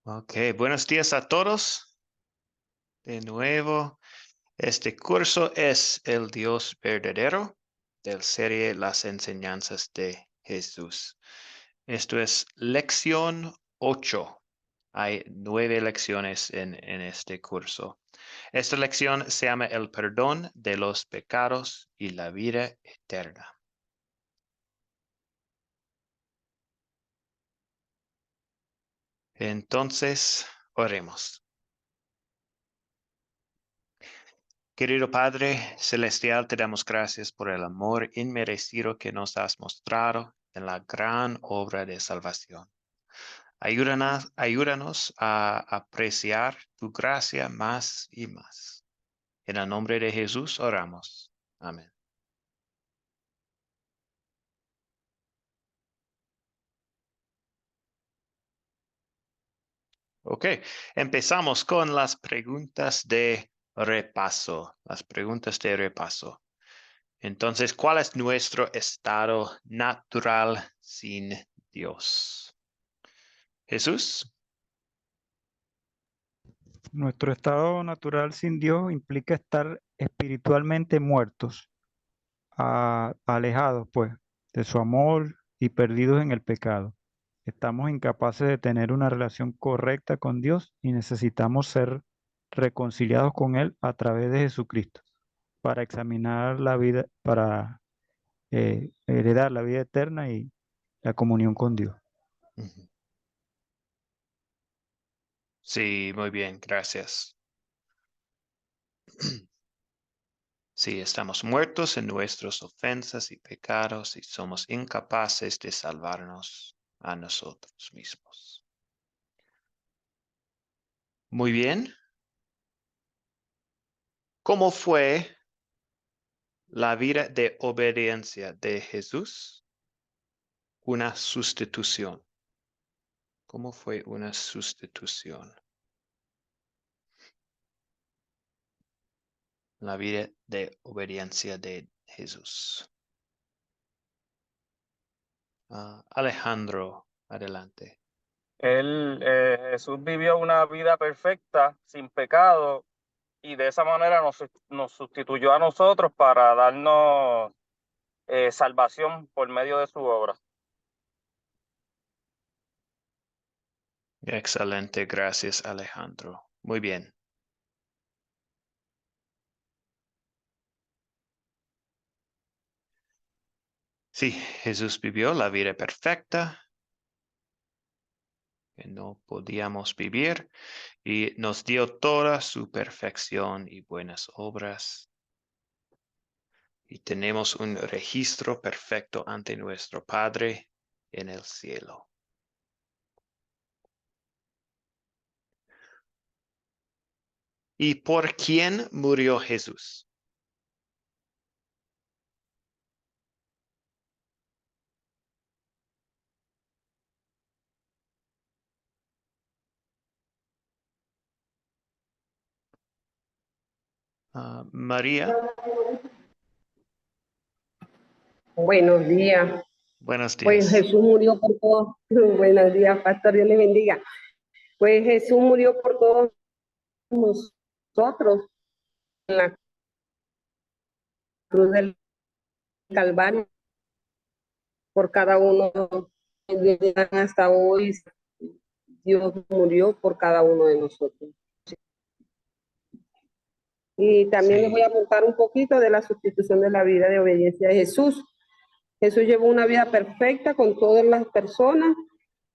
Ok, buenos días a todos. De nuevo, este curso es El Dios Verdadero del serie Las Enseñanzas de Jesús. Esto es lección 8. Hay 9 lecciones en este curso. Esta lección se llama El perdón de los pecados y la vida eterna. Entonces, oremos. Querido Padre Celestial, te damos gracias por el amor inmerecido que nos has mostrado en la gran obra de salvación. Ayúdanos a apreciar tu gracia más y más. En el nombre de Jesús oramos. Amén. Ok, empezamos con las preguntas de repaso. Las preguntas de repaso. Entonces, ¿cuál es nuestro estado natural sin Dios? Jesús. Nuestro estado natural sin Dios implica estar espiritualmente muertos, alejados, pues, de su amor y perdidos en el pecado. Estamos incapaces de tener una relación correcta con Dios y necesitamos ser reconciliados con Él a través de Jesucristo para examinar la vida, para heredar la vida eterna y la comunión con Dios. Ujú. Sí, muy bien, gracias. Sí, estamos muertos en nuestras ofensas y pecados y somos incapaces de salvarnos a nosotros mismos. Muy bien. ¿Cómo fue la vida de obediencia de Jesús? Una sustitución. ¿Cómo fue una sustitución? La vida de obediencia de Jesús. Alejandro, adelante. Jesús vivió una vida perfecta, sin pecado, y de esa manera nos sustituyó a nosotros para darnos salvación por medio de su obra. Excelente, gracias Alejandro. Muy bien. Sí, Jesús vivió la vida perfecta que no podíamos vivir y nos dio toda su perfección y buenas obras. Y tenemos un registro perfecto ante nuestro Padre en el cielo. ¿Y por quién murió Jesús? María, Buenos días. buenos Pues días. Jesús murió por todos. Buenos días, pastor, Dios le bendiga. Pues Jesús murió por todos nosotros en la cruz del Calvario, por cada uno. Hasta hoy Dios murió por cada uno de nosotros. Y también les voy a Sí, contar un poquito de la sustitución de la vida de obediencia de Jesús. Jesús llevó una vida perfecta con todas las personas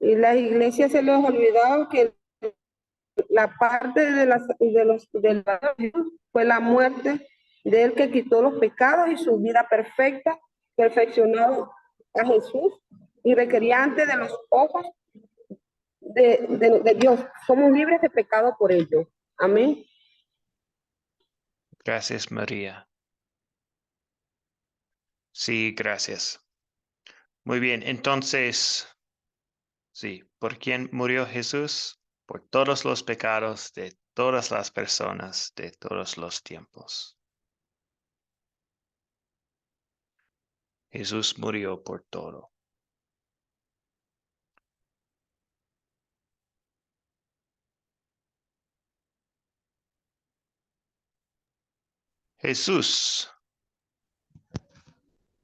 y las iglesias se les ha olvidado que la parte de la fue la muerte de él que quitó los pecados y su vida perfecta, perfeccionado a Jesús y requería antes de los ojos de Dios. Somos libres de pecado por ello. Amén. gracias María. Sí, gracias. Muy bien, entonces, sí, ¿por quién murió Jesús? Por todos los pecados de todas las personas de todos los tiempos. Jesús murió por todo. Jesús.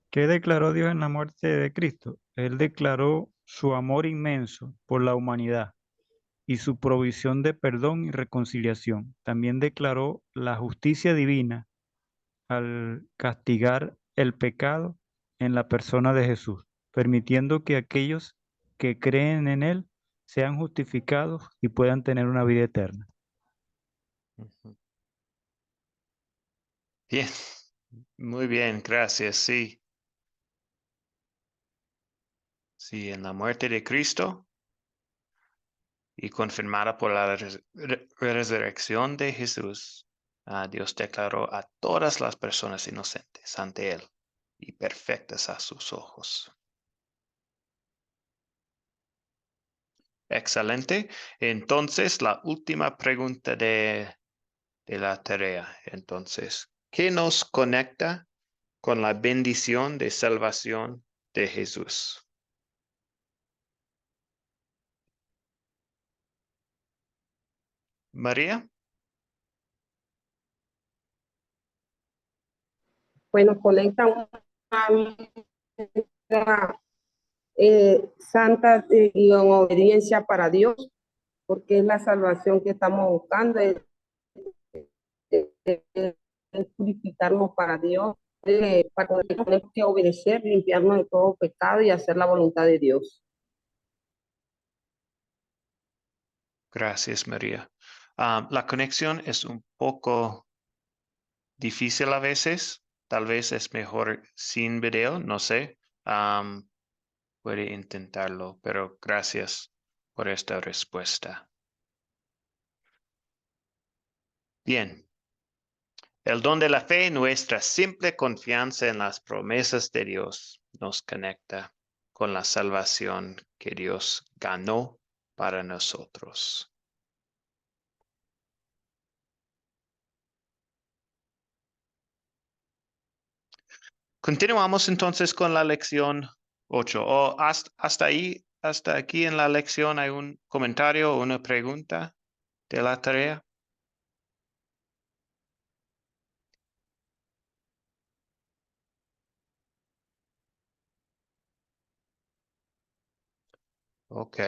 ¿Qué declaró Dios en la muerte de Cristo? Él declaró su amor inmenso por la humanidad y su provisión de perdón y reconciliación. También declaró la justicia divina al castigar el pecado en la persona de Jesús, permitiendo que aquellos que creen en Él sean justificados y puedan tener una vida eterna. Ujú. Bien, muy bien, gracias. Sí, sí, en la muerte de Cristo y confirmada por la resurrección de Jesús, Dios declaró a todas las personas inocentes ante Él y perfectas a sus ojos. Excelente. Entonces, la última pregunta de la tarea. Entonces, ¿qué nos conecta con la bendición de salvación de Jesús? María. Pues nos conecta una vida santa y en obediencia para Dios, porque es la salvación que estamos buscando, es purificarnos para Dios, para poder tenemos que obedecer, limpiarnos de todo pecado y hacer la voluntad de Dios. Gracias, María. La conexión es un poco difícil a veces. Tal vez es mejor sin video, no sé. Puede intentarlo, pero gracias por esta respuesta. Bien. El don de la fe, nuestra simple confianza en las promesas de Dios, nos conecta con la salvación que Dios ganó para nosotros. Continuamos entonces con la lección 8. Hasta aquí en la lección, ¿hay un comentario o una pregunta de la tarea? Ok.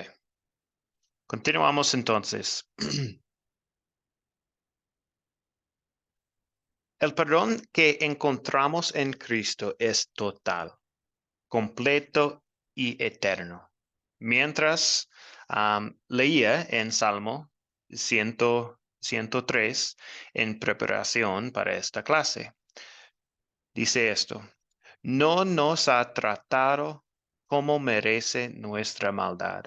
Continuamos entonces. El perdón que encontramos en Cristo es total, completo y eterno. Mientras leía en Salmo 103 en preparación para esta clase, dice esto: no nos ha tratado como merece nuestra maldad,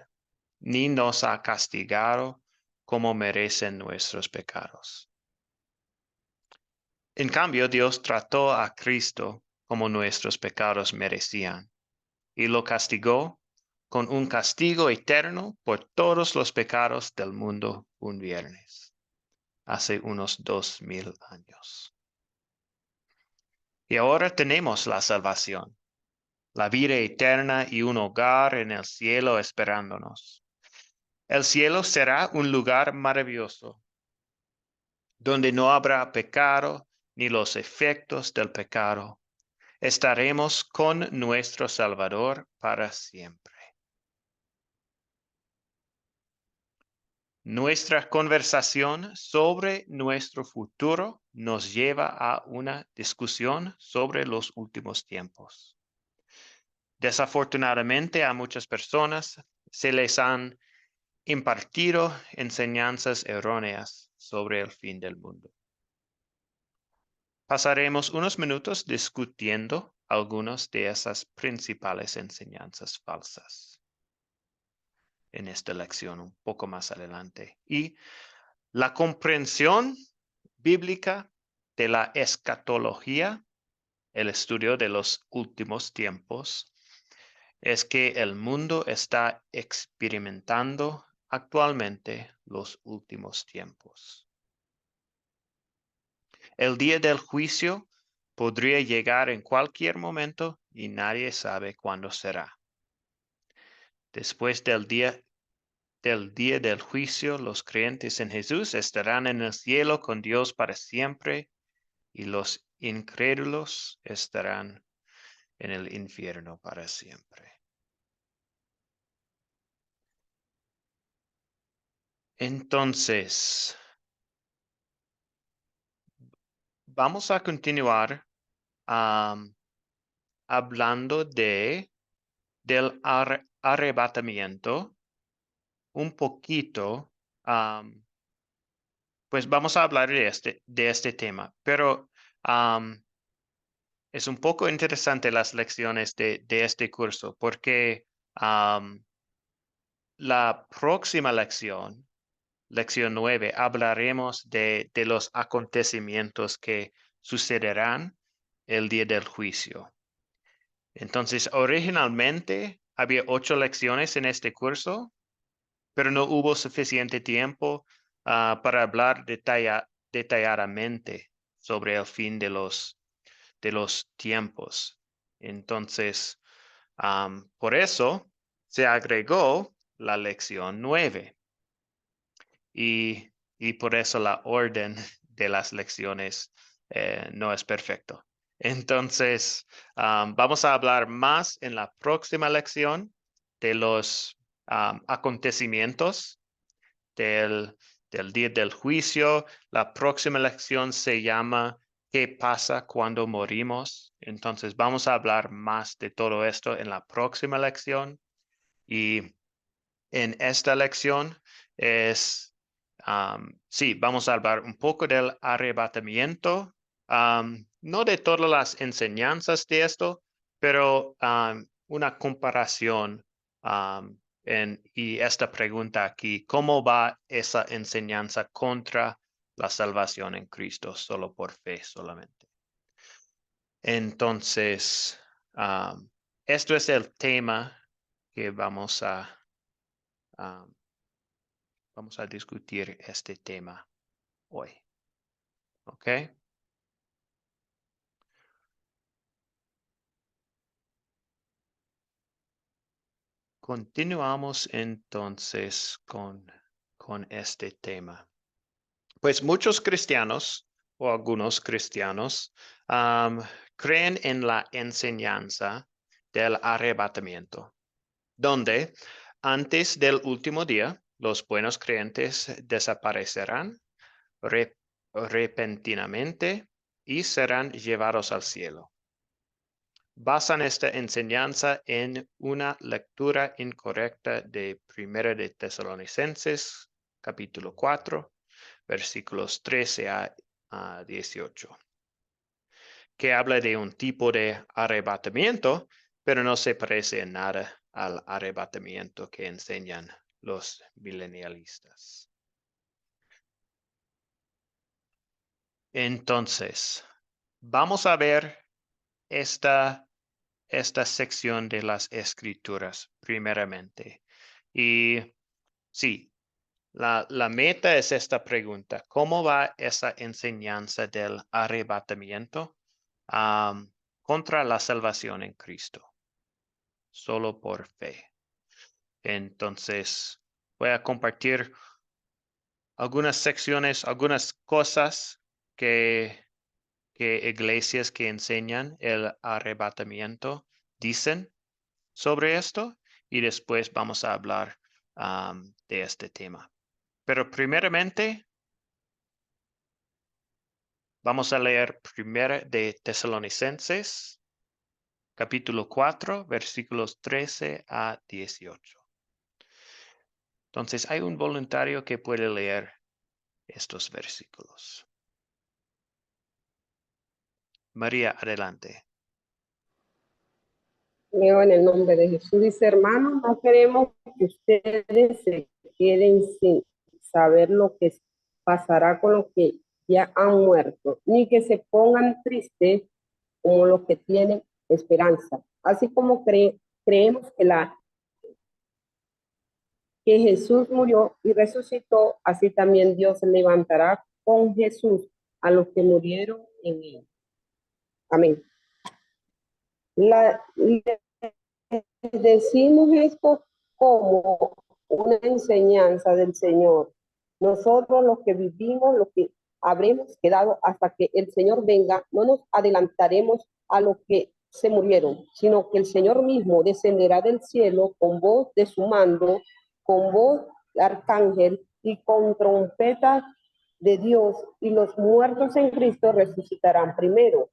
ni nos ha castigado como merecen nuestros pecados. En cambio, Dios trató a Cristo como nuestros pecados merecían, y lo castigó con un castigo eterno por todos los pecados del mundo un viernes, hace unos 2000 años. Y ahora tenemos la salvación, la vida eterna y un hogar en el cielo esperándonos. El cielo será un lugar maravilloso, donde no habrá pecado ni los efectos del pecado. Estaremos con nuestro Salvador para siempre. Nuestra conversación sobre nuestro futuro nos lleva a una discusión sobre los últimos tiempos. Desafortunadamente, a muchas personas se les han impartido enseñanzas erróneas sobre el fin del mundo. Pasaremos unos minutos discutiendo algunas de esas principales enseñanzas falsas en esta lección un poco más adelante. Y la comprensión bíblica de la escatología, el estudio de los últimos tiempos, es que el mundo está experimentando actualmente los últimos tiempos. El día del juicio podría llegar en cualquier momento y nadie sabe cuándo será. Después del día del juicio, los creyentes en Jesús estarán en el cielo con Dios para siempre y los incrédulos estarán en el infierno para siempre. Entonces, vamos a continuar hablando del arrebatamiento un poquito. Pues vamos a hablar de este tema, pero es un poco interesante las lecciones de este curso porque la próxima lección 9, hablaremos de los acontecimientos que sucederán el día del juicio. Entonces, originalmente había 8 lecciones en curso, pero no hubo suficiente tiempo para hablar detalladamente sobre el fin de los tiempos. Entonces, por eso se agregó la lección 9 y por eso la orden de las lecciones no es perfecto. Entonces, vamos a hablar más en la próxima lección de los acontecimientos del día del juicio. La próxima lección se llama ¿Qué pasa cuando morimos? Entonces vamos a hablar más de todo esto en la próxima lección. Y en esta lección sí, vamos a hablar un poco del arrebatamiento. No de todas las enseñanzas de esto, pero una comparación y esta pregunta aquí, ¿cómo va esa enseñanza contra la salvación en Cristo solo por fe solamente? Entonces, esto es el tema que vamos a discutir este tema hoy. ¿Ok? Continuamos entonces con este tema. Pues muchos cristianos o algunos cristianos creen en la enseñanza del arrebatamiento, donde antes del último día los buenos creyentes desaparecerán repentinamente y serán llevados al cielo. Basan esta enseñanza en una lectura incorrecta de 1 de Tesalonicenses, capítulo 4, versículos 13 a 18, que habla de un tipo de arrebatamiento, pero no se parece en nada al arrebatamiento que enseñan los milenialistas. Entonces, vamos a ver esta sección de las escrituras primeramente. Y sí, la meta es esta pregunta: ¿cómo va esa enseñanza del arrebatamiento contra la salvación en Cristo? Solo por fe. Entonces, voy a compartir algunas secciones, algunas cosas que iglesias que enseñan el arrebatamiento dicen sobre esto, y después vamos a hablar de este tema. Pero primeramente, vamos a leer 1 de Tesalonicenses, capítulo 4, versículos 13 a 18. Entonces, hay un voluntario que puede leer estos versículos. María, adelante. Leo en el nombre de Jesús. Dice, hermanos, no queremos que ustedes se queden sin saber lo que pasará con los que ya han muerto, ni que se pongan tristes como los que tienen esperanza. Así como creemos que Jesús murió y resucitó, así también Dios levantará con Jesús a los que murieron en él. Amén. Decimos esto como una enseñanza del Señor. Nosotros los que vivimos, los que habremos quedado hasta que el Señor venga, no nos adelantaremos a los que se murieron, sino que el Señor mismo descenderá del cielo con voz de su mando, con voz de arcángel y con trompeta de Dios, y los muertos en Cristo resucitarán primero.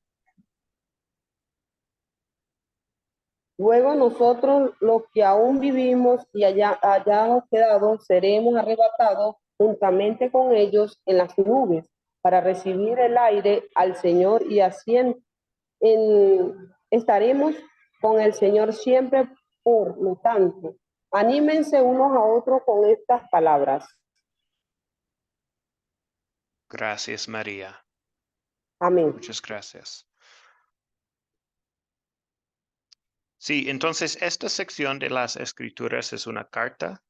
Luego nosotros, los que aún vivimos y hayamos quedado, seremos arrebatados juntamente con ellos en las nubes para recibir el aire al Señor, y así estaremos con el Señor siempre. Por lo tanto, anímense unos a otros con estas palabras. Gracias, María. Amén. Muchas gracias. Sí, entonces esta sección de las Escrituras es una carta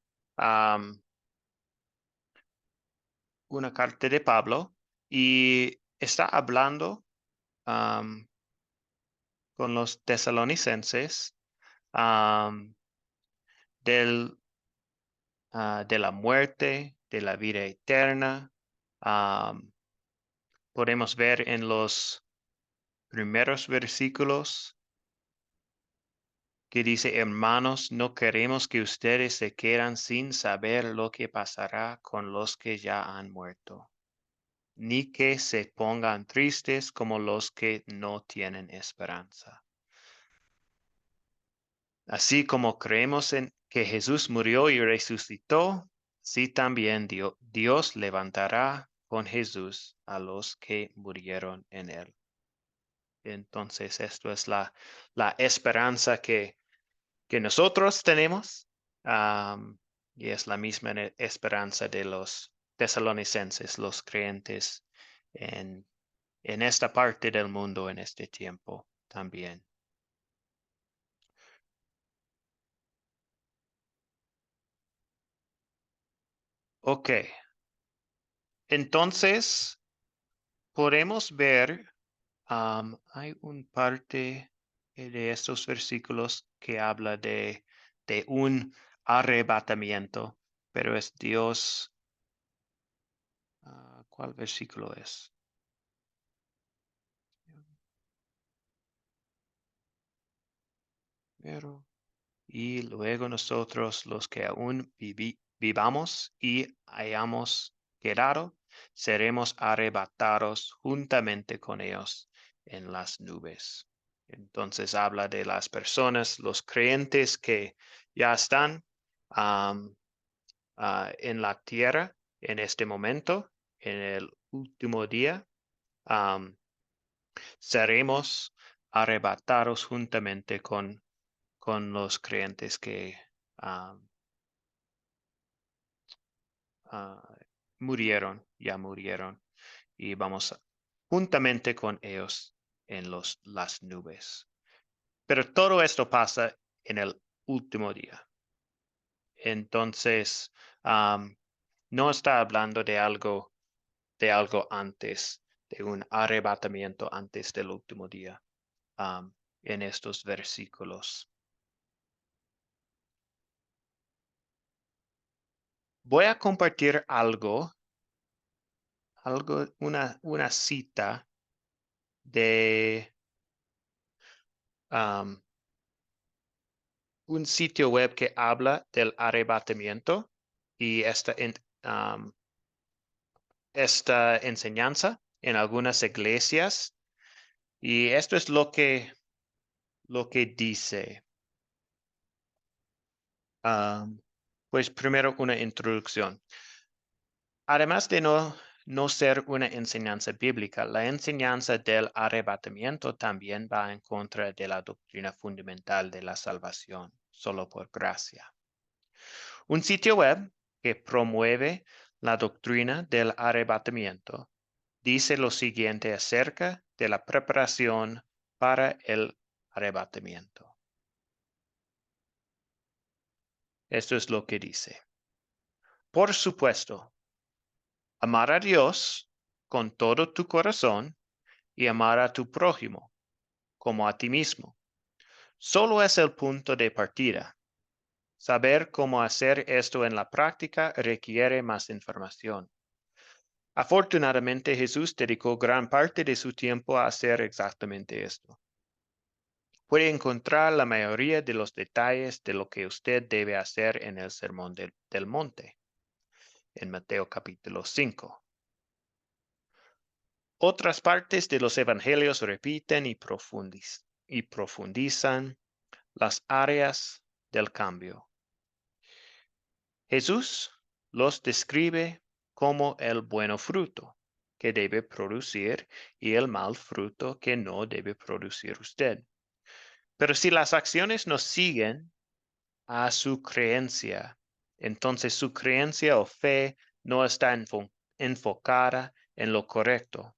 de Pablo, y está hablando con los tesalonicenses de la muerte, de la vida eterna. Podemos ver en los primeros versículos que dice: hermanos, no queremos que ustedes se queden sin saber lo que pasará con los que ya han muerto, ni que se pongan tristes como los que no tienen esperanza. Así como creemos en que Jesús murió y resucitó, así también Dios levantará con Jesús a los que murieron en él. Entonces, esto es la esperanza que nosotros tenemos, y es la misma esperanza de los tesalonicenses, los creyentes en esta parte del mundo, en este tiempo también. Ok, entonces podemos ver, hay un parte de estos versículos que habla de un arrebatamiento, pero es Dios. ¿Cuál versículo es? Y luego nosotros, los que aún vivamos y hayamos quedado, seremos arrebatados juntamente con ellos en las nubes. Entonces habla de las personas, los creyentes que ya están en la tierra en este momento, en el último día. Seremos arrebatados juntamente con los creyentes que murieron, y vamos juntamente con ellos en las nubes. Pero todo esto pasa en el último día. Entonces, no está hablando de algo antes, de un arrebatamiento antes del último día, en estos versículos. Voy a compartir una cita de un sitio web que habla del arrebatamiento y esta enseñanza en algunas iglesias. Y esto es lo que dice. Pues primero una introducción. Además de no ser una enseñanza bíblica, la enseñanza del arrebatamiento también va en contra de la doctrina fundamental de la salvación, solo por gracia. Un sitio web que promueve la doctrina del arrebatamiento dice lo siguiente acerca de la preparación para el arrebatamiento. Esto es lo que dice. Por supuesto, amar a Dios con todo tu corazón y amar a tu prójimo como a ti mismo solo es el punto de partida. Saber cómo hacer esto en la práctica requiere más información. Afortunadamente, Jesús dedicó gran parte de su tiempo a hacer exactamente esto. Puede encontrar la mayoría de los detalles de lo que usted debe hacer en el Sermón del Monte, en Mateo capítulo 5. Otras partes de los evangelios repiten y profundizan las áreas del cambio. Jesús los describe como el bueno fruto que debe producir y el mal fruto que no debe producir usted. Pero si las acciones no siguen a su creencia, entonces su creencia o fe no está enfocada en lo correcto.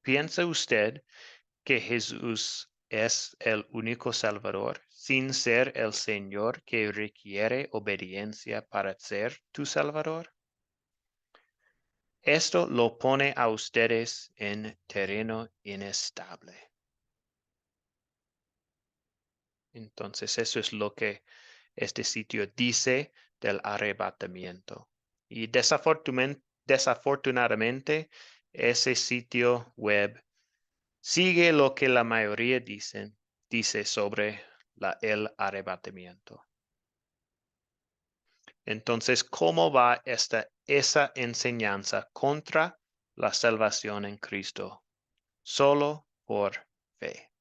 ¿Piensa usted que Jesús es el único Salvador sin ser el Señor que requiere obediencia para ser tu Salvador? Esto lo pone a ustedes en terreno inestable. Entonces, eso es lo que este sitio dice del arrebatamiento. Y desafortunadamente, ese sitio web sigue lo que la mayoría dice sobre el arrebatamiento. Entonces, ¿cómo va esa enseñanza contra la salvación en Cristo? Solo por fe.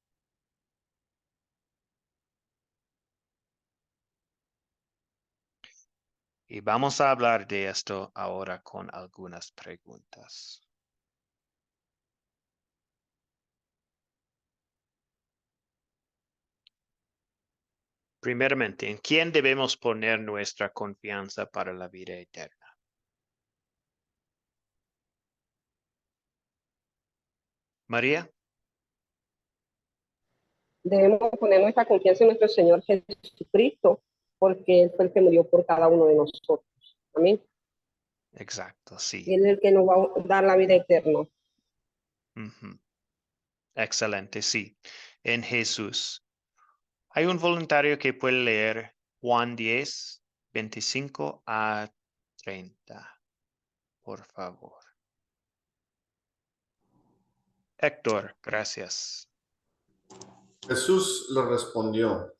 Y vamos a hablar de esto ahora con algunas preguntas. Primeramente, ¿en quién debemos poner nuestra confianza para la vida eterna? María. Debemos poner nuestra confianza en nuestro Señor Jesucristo, porque Él fue el que murió por cada uno de nosotros. Amén. Exacto, sí. Y Él es el que nos va a dar la vida eterna. Ujú. Excelente, sí. En Jesús. Hay un voluntario que puede leer Juan 10, 25 a 30. Por favor. Héctor, gracias. Jesús le respondió: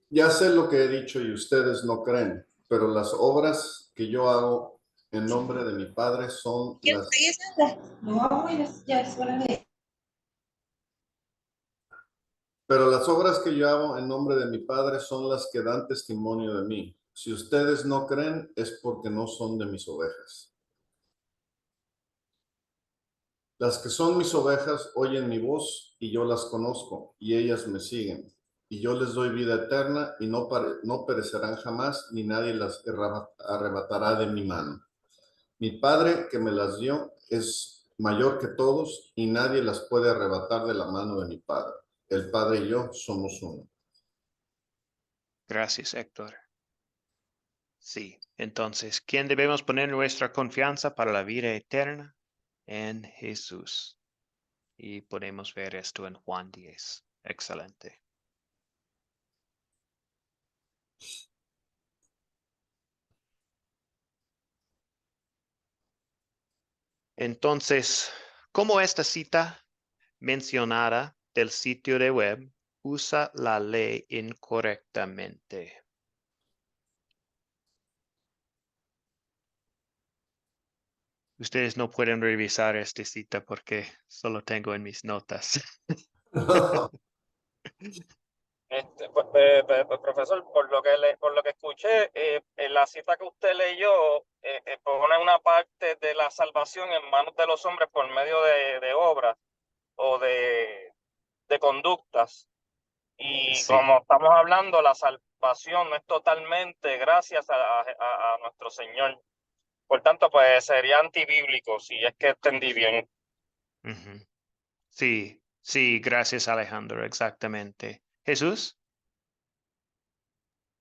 ya sé lo que he dicho y ustedes no creen, pero las obras que yo hago en nombre de mi Padre son las... Pero las obras que yo hago en nombre de mi Padre son las que dan testimonio de mí. Si ustedes no creen, es porque no son de mis ovejas. Las que son mis ovejas oyen mi voz y yo las conozco y ellas me siguen. Y yo les doy vida eterna y no perecerán jamás, ni nadie las arrebatará de mi mano. Mi Padre que me las dio es mayor que todos y nadie las puede arrebatar de la mano de mi Padre. El Padre y yo somos uno. Gracias, Héctor. Sí, entonces, ¿quién debemos poner nuestra confianza para la vida eterna? En Jesús. Y podemos ver esto en Juan 10. Excelente. Entonces, ¿cómo esta cita mencionada del sitio de web usa la ley incorrectamente? Ustedes no pueden revisar esta cita porque solo tengo en mis notas. Profesor, por lo que escuché, en la cita que usted leyó, pone una parte de la salvación en manos de los hombres por medio de obras o de conductas. Y Sí. como estamos hablando, la salvación no es totalmente gracias a nuestro Señor. Por tanto, pues sería antibíblico, si es que entendí bien. Ujú. Sí, gracias Alejandro, exactamente. Jesús.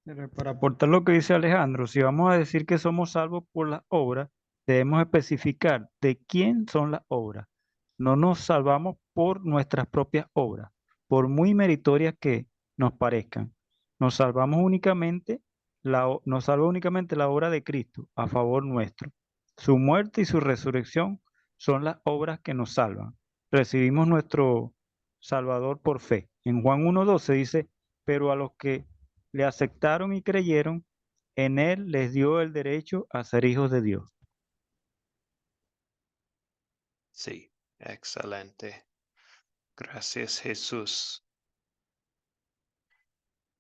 Pero para aportar lo que dice Alejandro, si vamos a decir que somos salvos por las obras, debemos especificar de quién son las obras. No nos salvamos por nuestras propias obras, por muy meritorias que nos parezcan. Nos salvamos únicamente nos salva únicamente la obra de Cristo a favor nuestro. Su muerte y su resurrección son las obras que nos salvan. Recibimos nuestro Salvador por fe. En Juan 1:12 dice, pero a los que le aceptaron y creyeron, en él les dio el derecho a ser hijos de Dios. Sí, excelente. Gracias, Jesús.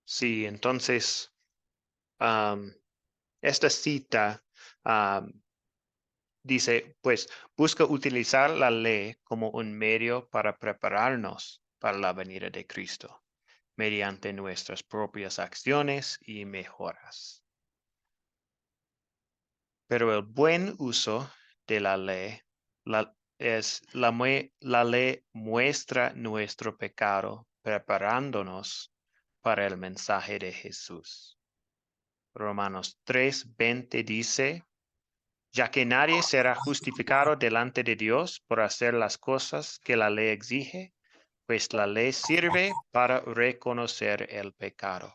Sí, entonces, esta cita dice, pues, busca utilizar la ley como un medio para prepararnos para la venida de Cristo, mediante nuestras propias acciones y mejoras. Pero el buen uso de la ley la ley muestra nuestro pecado, preparándonos para el mensaje de Jesús. Romanos 3:20 dice, ya que nadie será justificado delante de Dios por hacer las cosas que la ley exige, pues la ley sirve para reconocer el pecado.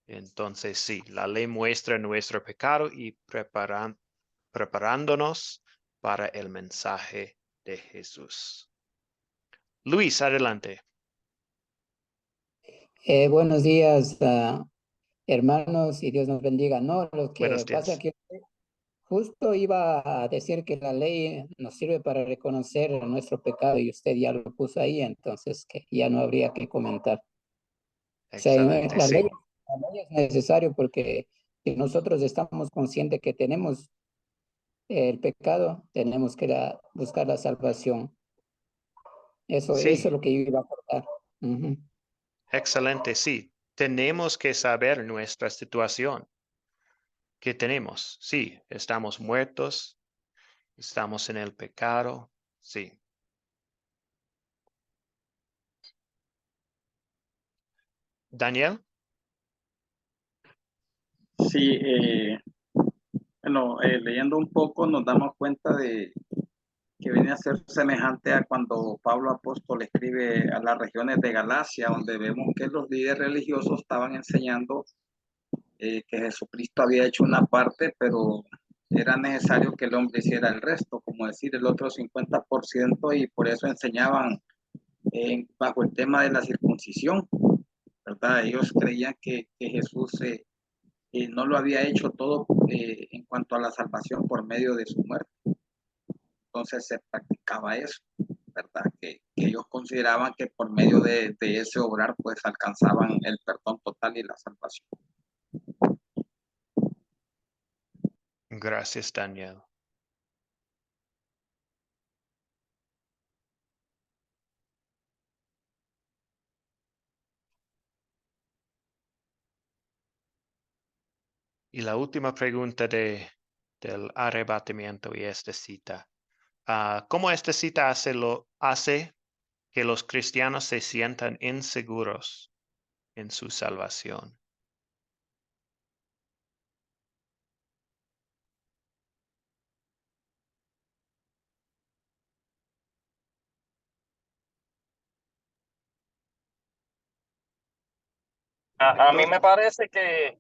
Entonces, sí, la ley muestra nuestro pecado y preparándonos para el mensaje de Jesús. Luis, adelante. Buenos días, hermanos, y Dios nos bendiga. No, lo Buenos que pasa días. que justo iba a decir que la ley nos sirve para reconocer nuestro pecado y usted ya lo puso ahí, entonces que ya no habría que comentar. O sea, Excelente, sí. la ley es necesario porque si nosotros estamos conscientes que tenemos el pecado, tenemos que buscar la salvación. Eso es Sí, lo que yo iba a aportar. Ujú. excelente, sí. Tenemos que saber nuestra situación. ¿Qué tenemos? Sí, estamos muertos, estamos en el pecado, sí. Daniel, Sí, bueno, leyendo un poco nos damos cuenta de que viene a ser semejante a cuando Pablo Apóstol escribe a las regiones de Galacia, donde vemos que los líderes religiosos estaban enseñando que Jesucristo había hecho una parte, pero era necesario que el hombre hiciera el resto, como decir, el otro 50%, y por eso enseñaban bajo el tema de la circuncisión, ¿verdad? Ellos creían que Jesús no lo había hecho todo en cuanto a la salvación por medio de su muerte. Entonces se practicaba eso, ¿verdad? Que ellos consideraban que por medio de ese obrar pues alcanzaban el perdón total y la salvación. gracias, Daniel. Y la última pregunta del arrebatamiento y esta cita. ¿Cómo esta cita hace que los cristianos se sientan inseguros en su salvación? A mí me parece que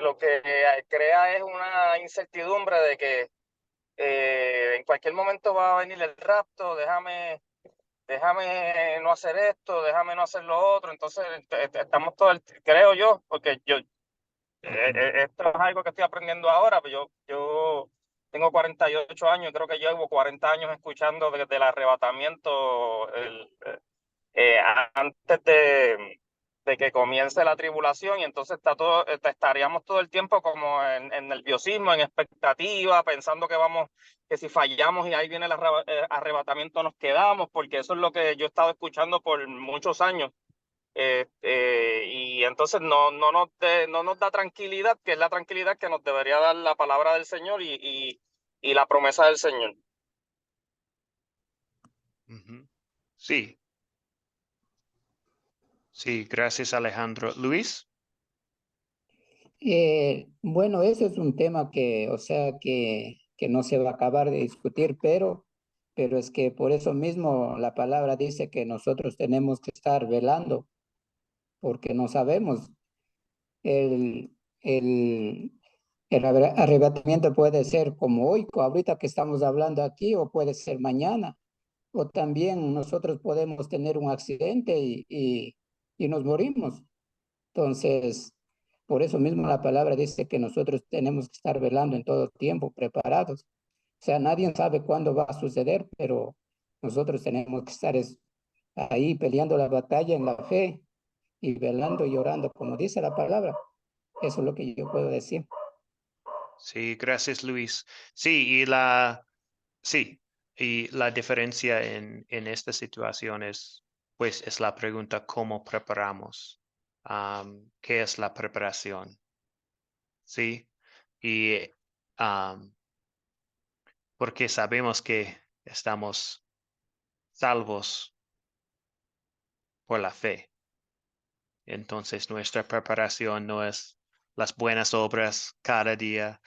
lo que crea es una incertidumbre de que en cualquier momento va a venir el rapto, déjame no hacer esto, déjame no hacer lo otro. Entonces estamos creo yo, porque esto es algo que estoy aprendiendo ahora, pero yo tengo 48 años, creo que llevo 40 años escuchando desde el arrebatamiento antes de que comience la tribulación, y entonces estaríamos todo el tiempo como en nerviosismo, en expectativa, pensando que si fallamos y ahí viene el arrebatamiento nos quedamos, porque eso es lo que yo he estado escuchando por muchos años. Y entonces no nos da tranquilidad, que es la tranquilidad que nos debería dar la palabra del Señor y la promesa del Señor. Sí. Sí, gracias, Alejandro. Luis. Bueno, ese es un tema que, o sea, que no se va a acabar de discutir, pero es que por eso mismo la palabra dice que nosotros tenemos que estar velando, porque no sabemos. El, El arrebatamiento puede ser como hoy, ahorita que estamos hablando aquí, o puede ser mañana. O también nosotros podemos tener un accidente y nos morimos. Entonces, por eso mismo la palabra dice que nosotros tenemos que estar velando en todo tiempo, preparados. O sea, nadie sabe cuándo va a suceder, pero nosotros tenemos que estar ahí peleando la batalla en la fe y velando y orando, como dice la palabra. Eso es lo que yo puedo decir. Sí, gracias, Luis. Sí, y la diferencia en esta situación es, pues, es la pregunta cómo preparamos. ¿Qué es la preparación? Sí, y porque sabemos que estamos salvos por la fe. Entonces, nuestra preparación no es las buenas obras cada día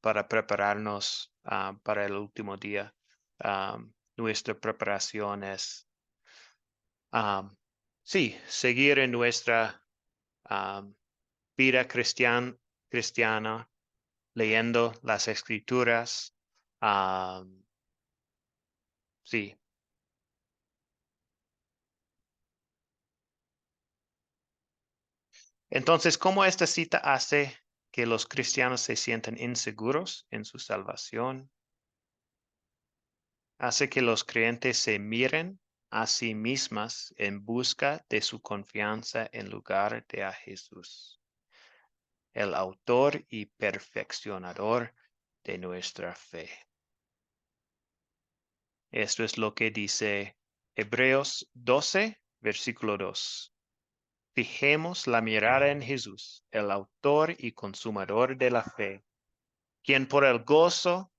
para prepararnos para el último día. Nuestra preparación es, sí, seguir en nuestra vida cristiana, leyendo las escrituras. Sí. Entonces, ¿cómo esta cita hace que los cristianos se sientan inseguros en su salvación? Hace que los creyentes se miren a sí mismas en busca de su confianza en lugar de a Jesús, el autor y perfeccionador de nuestra fe. Esto es lo que dice Hebreos 12, versículo 2. Fijemos la mirada en Jesús, el autor y consumador de la fe, quien por el gozo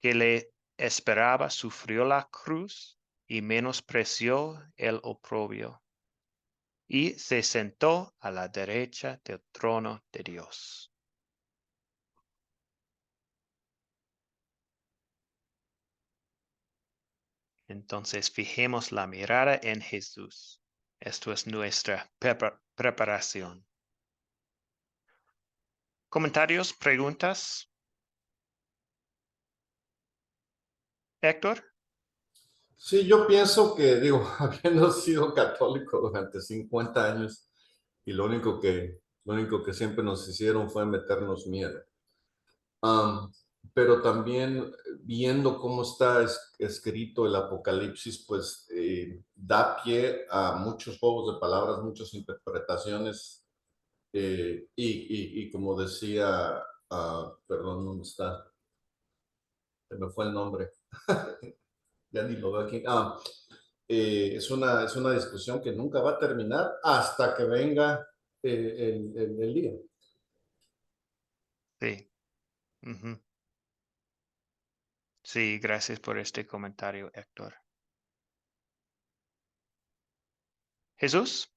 que le esperaba sufrió la cruz y menospreció el oprobio, y se sentó a la derecha del trono de Dios. Entonces, fijemos la mirada en Jesús. Esto es nuestra preparación. ¿Comentarios, preguntas? Héctor. Sí, yo pienso que, digo, habiendo sido católico durante 50 años y lo único que siempre nos hicieron fue meternos miedo. Pero también viendo cómo está escrito el Apocalipsis, pues da pie a muchos juegos de palabras, muchas interpretaciones y como decía, perdón, ¿dónde está? Se me fue el nombre. Ya ni lo veo aquí. Es una discusión que nunca va a terminar hasta que venga el día. Sí. Ujú. Sí, gracias por este comentario, Héctor. Jesús.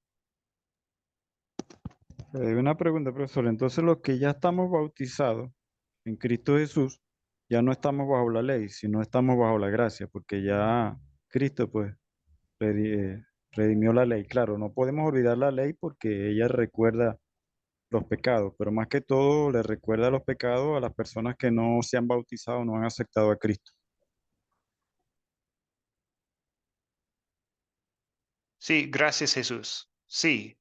Una pregunta, profesor. Entonces, los que ya estamos bautizados en Cristo Jesús, ya no estamos bajo la ley, sino estamos bajo la gracia, porque ya Cristo, pues, redimió la ley. Claro, no podemos olvidar la ley porque ella recuerda los pecados, pero más que todo le recuerda los pecados a las personas que no se han bautizado, no han aceptado a Cristo. Sí, gracias, Jesús. Sí,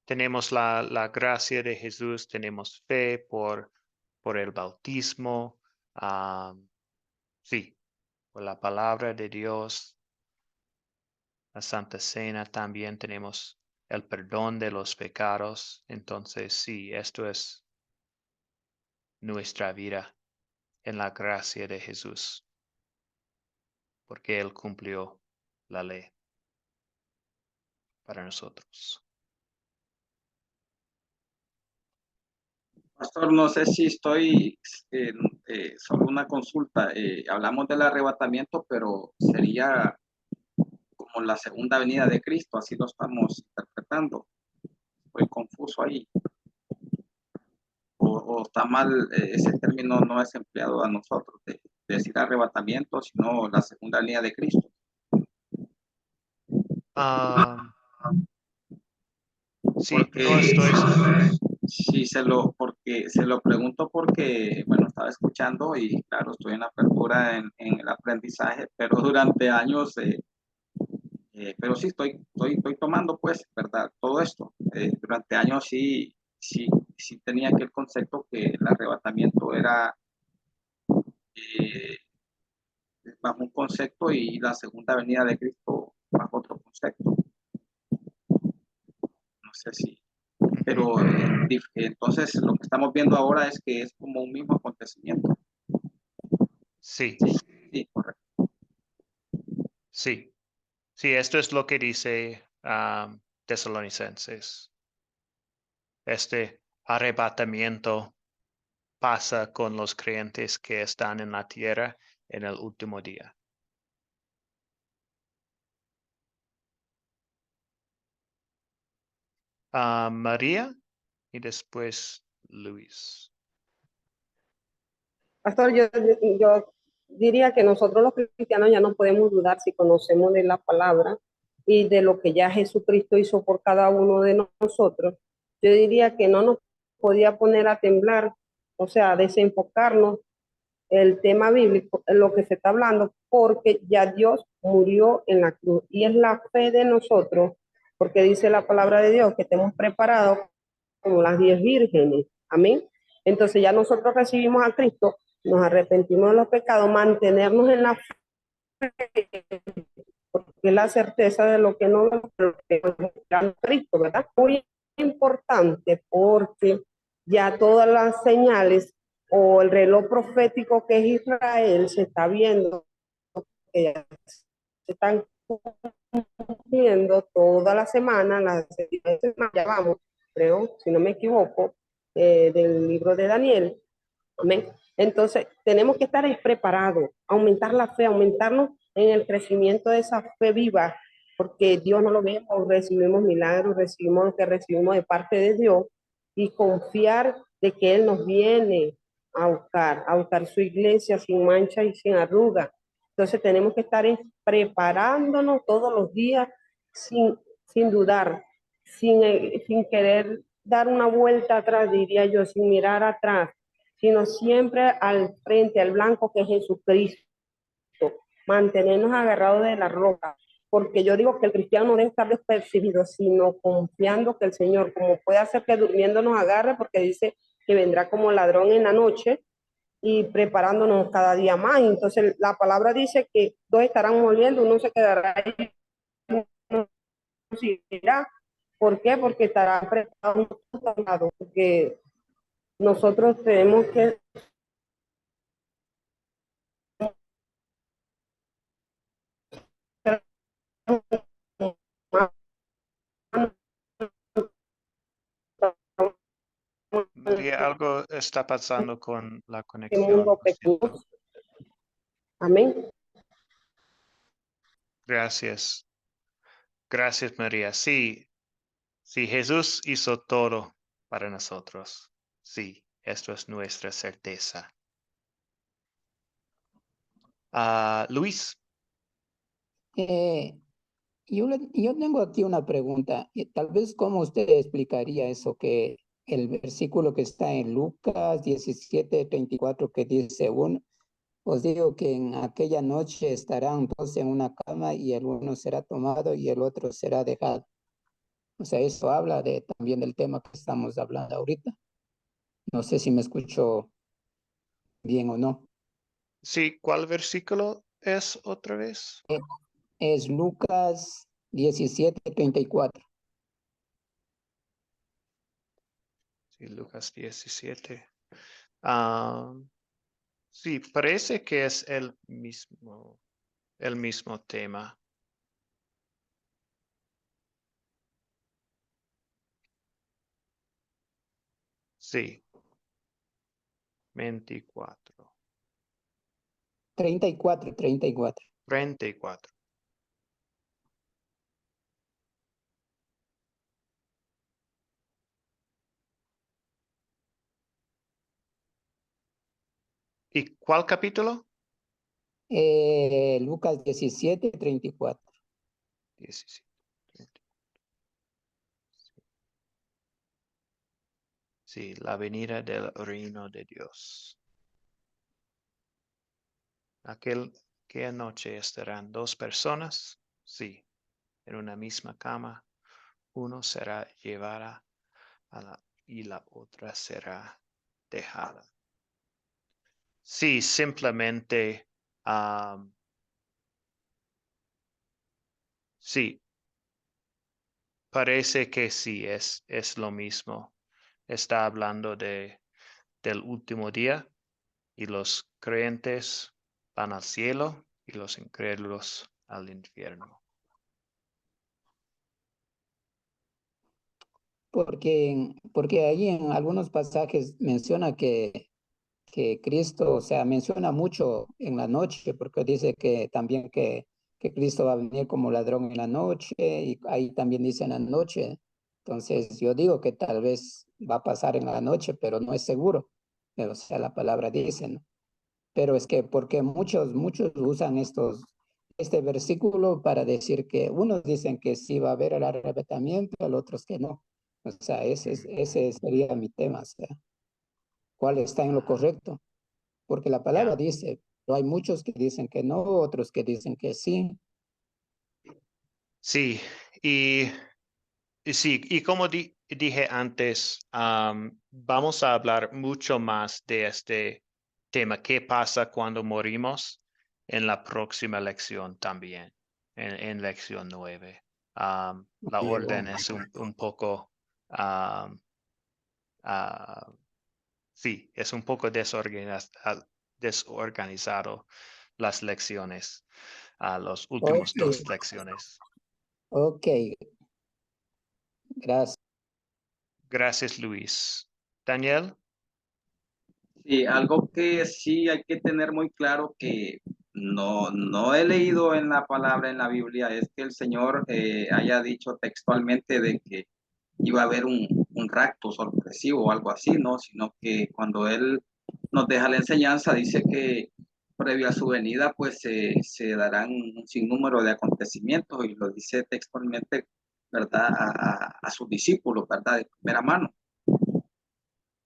tenemos la gracia de Jesús, tenemos fe por el bautismo. Sí, por la palabra de Dios, la Santa Cena también tenemos el perdón de los pecados. Entonces, sí, esto es nuestra vida en la gracia de Jesús, porque Él cumplió la ley para nosotros. Pastor, no sé si estoy, solo una consulta. Hablamos del arrebatamiento, pero sería como la segunda venida de Cristo, así lo estamos interpretando. Estoy confuso ahí. O está mal, ese término no es empleado a nosotros, de decir arrebatamiento, sino la segunda venida de Cristo. Sí, Porque no estoy. sí, porque se lo pregunto porque, bueno, estaba escuchando y claro, estoy en apertura en el aprendizaje, pero durante años, pero sí estoy tomando, pues, ¿verdad? Todo esto. Durante años sí tenía aquel concepto que el arrebatamiento era eh, bajo un concepto y la segunda venida de Cristo bajo otro concepto. No sé si, pero entonces lo que estamos viendo ahora es que es como un mismo acontecimiento. Sí, Sí, correcto. sí. Sí, esto es lo que dice Tesalonicenses. Este arrebatamiento pasa con los creyentes que están en la tierra en el último día. María y después Luis. Pastor, yo diría que nosotros los cristianos ya no podemos dudar si conocemos de la palabra y de lo que ya Jesucristo hizo por cada uno de nosotros. Yo diría que no nos podía poner a temblar, o sea, a desenfocarnos el tema bíblico, en lo que se está hablando, porque ya Dios murió en la cruz y es la fe de nosotros, porque dice la palabra de Dios que estemos preparados como las 10 vírgenes. Amén. Entonces ya nosotros recibimos a Cristo, nos arrepentimos de los pecados, mantenernos en la fe, porque es la certeza de lo que no es Cristo, ¿verdad? Muy importante porque ya todas las señales o el reloj profético que es Israel se está viendo, que ya se están cumpliendo toda la semana, ya vamos, creo, si no me equivoco, del libro de Daniel. Amén. Entonces, tenemos que estar preparados, aumentar la fe, aumentarnos en el crecimiento de esa fe viva, porque Dios no lo vemos, recibimos milagros, recibimos lo que recibimos de parte de Dios y confiar de que Él nos viene a buscar su iglesia sin mancha y sin arruga. Entonces, tenemos que estar preparándonos todos los días sin dudar, sin querer dar una vuelta atrás, diría yo, sin mirar atrás, sino siempre al frente, al blanco que es Jesucristo. Mantenernos agarrados de la roca, porque yo digo que el cristiano no debe estar despercibido, sino confiando que el Señor, como puede hacer que durmiendo nos agarre, porque dice que vendrá como ladrón en la noche, y preparándonos cada día más. Entonces la palabra dice que dos estarán moliendo, uno se quedará ahí, uno se irá. ¿Por qué? Porque estará preparado, porque nosotros tenemos que María, algo está pasando con la este conexión, mundo lo siento. pequeño. Amén. Gracias. Gracias, María. Sí, sí, Jesús hizo todo para nosotros. Sí, esto es nuestra certeza. Luis. Eh, yo tengo aquí una pregunta. Tal vez cómo usted explicaría eso, que el versículo que está en Lucas 17:34 que dice, os digo que en aquella noche estarán dos en una cama y el uno será tomado y el otro será dejado. O sea, eso habla también del tema que estamos hablando ahorita. No sé si me escucho bien o no. Sí, ¿cuál versículo es otra vez? Es Lucas 17:34. Sí, Lucas 17. Sí, parece que es el mismo tema. Sí, 24. 34. 34. ¿Y cuál capítulo? Lucas 17:34. 17. Sí, la venida del reino de Dios. Aquella noche estarán dos personas, sí, en una misma cama. Uno será llevada y la otra será dejada. Sí, simplemente, sí, parece que sí, es lo mismo. Está hablando del último día y los creyentes van al cielo y los incrédulos al infierno. Porque ahí en algunos pasajes menciona que Cristo, o sea, menciona mucho en la noche, porque dice que también que Cristo va a venir como ladrón en la noche, y ahí también dice en la noche. Entonces yo digo que tal vez va a pasar en la noche, pero no es seguro. Pero, o sea, la palabra dice, ¿no? Pero es que porque muchos usan este versículo para decir que unos dicen que sí va a haber el arrebatamiento, los otros que no. O sea, ese sería mi tema, o sea, ¿cuál está en lo correcto? Porque la palabra Ya. dice, pero hay muchos que dicen que no, otros que dicen que sí. Sí, y sí, y como dije antes, vamos a hablar mucho más de este tema, qué pasa cuando morimos en la próxima lección también, en lección 9. La Y, orden es un poco, um, ah, sí, es un poco desorganizado las lecciones, los últimos ok, 2 lecciones. ok, gracias. Gracias, Luis. Daniel. Y algo que sí hay que tener muy claro que no he leído en la palabra, en la Biblia, es que el Señor haya dicho textualmente de que iba a haber un rapto sorpresivo o algo así, ¿no? Sino que cuando Él nos deja la enseñanza, dice que previo a su venida, pues se darán un sinnúmero de acontecimientos y lo dice textualmente, ¿verdad? A sus discípulos, ¿verdad? De primera mano.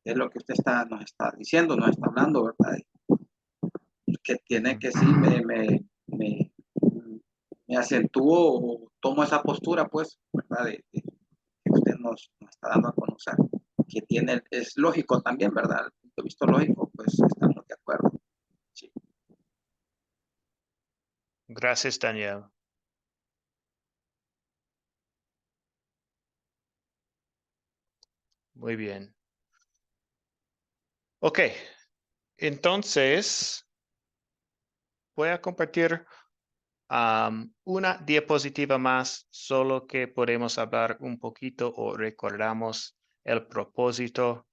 Es lo que usted nos está diciendo, nos está hablando, ¿verdad? Que tiene que sí, me acentúo o tomo esa postura, pues, ¿verdad? De que usted nos está dando a conocer, que tiene, es lógico también, ¿verdad? Desde el punto de vista lógico, pues estamos de acuerdo. Sí. Gracias, Daniel. Muy bien. Ok, entonces voy a compartir una diapositiva más, solo que podemos hablar un poquito o recordamos el propósito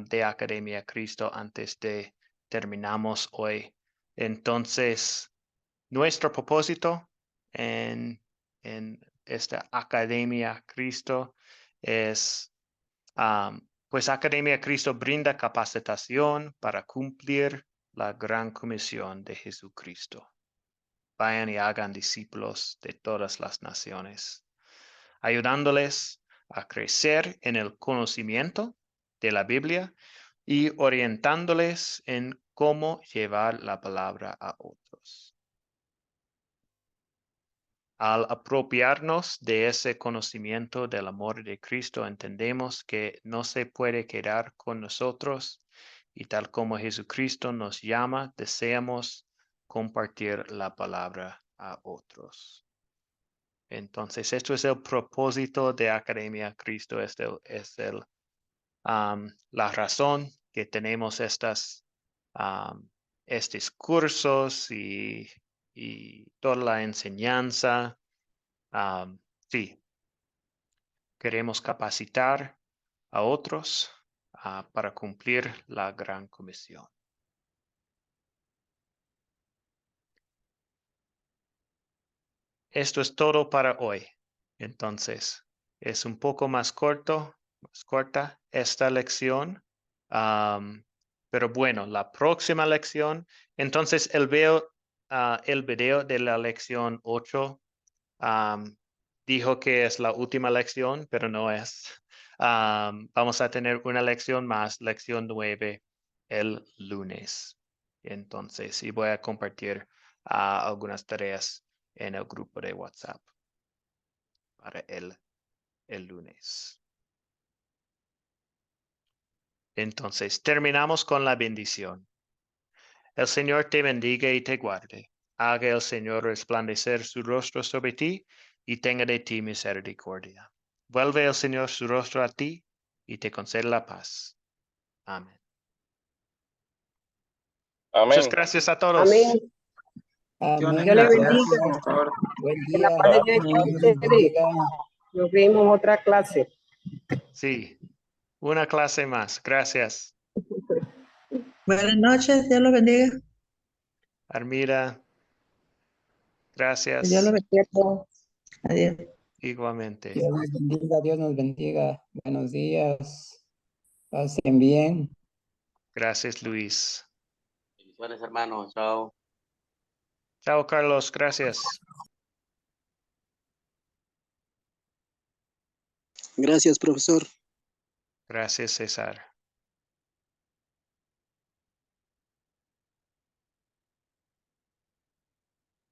de Academia Cristo antes de terminamos hoy. Entonces, nuestro propósito en esta Academia Cristo es, pues Academia Cristo brinda capacitación para cumplir la gran comisión de Jesucristo. Vayan y hagan discípulos de todas las naciones, ayudándoles a crecer en el conocimiento de la Biblia y orientándoles en cómo llevar la palabra a otros. Al apropiarnos de ese conocimiento del amor de Cristo, entendemos que no se puede quedar con nosotros y tal como Jesucristo nos llama, deseamos compartir la palabra a otros. Entonces, esto es el propósito de Academia Cristo, la razón que tenemos estos cursos y toda la enseñanza. Sí, queremos capacitar a otros para cumplir la gran comisión. Esto es todo para hoy. Entonces, es un poco más corta esta lección. Pero bueno, la próxima lección, entonces el video de la lección 8 dijo que es la última lección, pero no es. Vamos a tener una lección más, lección 9, el lunes. Entonces, y voy a compartir algunas tareas en el grupo de WhatsApp para el lunes. Entonces, terminamos con la bendición. El Señor te bendiga y te guarde. Haga el Señor resplandecer su rostro sobre ti y tenga de ti misericordia. Vuelve el Señor su rostro a ti y te concede la paz. Amén. Muchas Amén. gracias a todos. Amén. Amén. Dios le Gracias, bendiga. pastor. Buen Que la día. paz de Dios esté con Dios les ustedes. bendiga. Nos vemos en otra clase. Sí, una clase más. Gracias. Buenas noches, Dios los bendiga. Armida, Dios los gracias. bendiga a todos. Adiós. Igualmente. Dios les bendiga. Dios nos bendiga. Buenos días. Pasen bien. Gracias, Luis. Bendiciones, hermanos. Chao. Chao, Carlos. Gracias. Gracias, profesor. Gracias, César.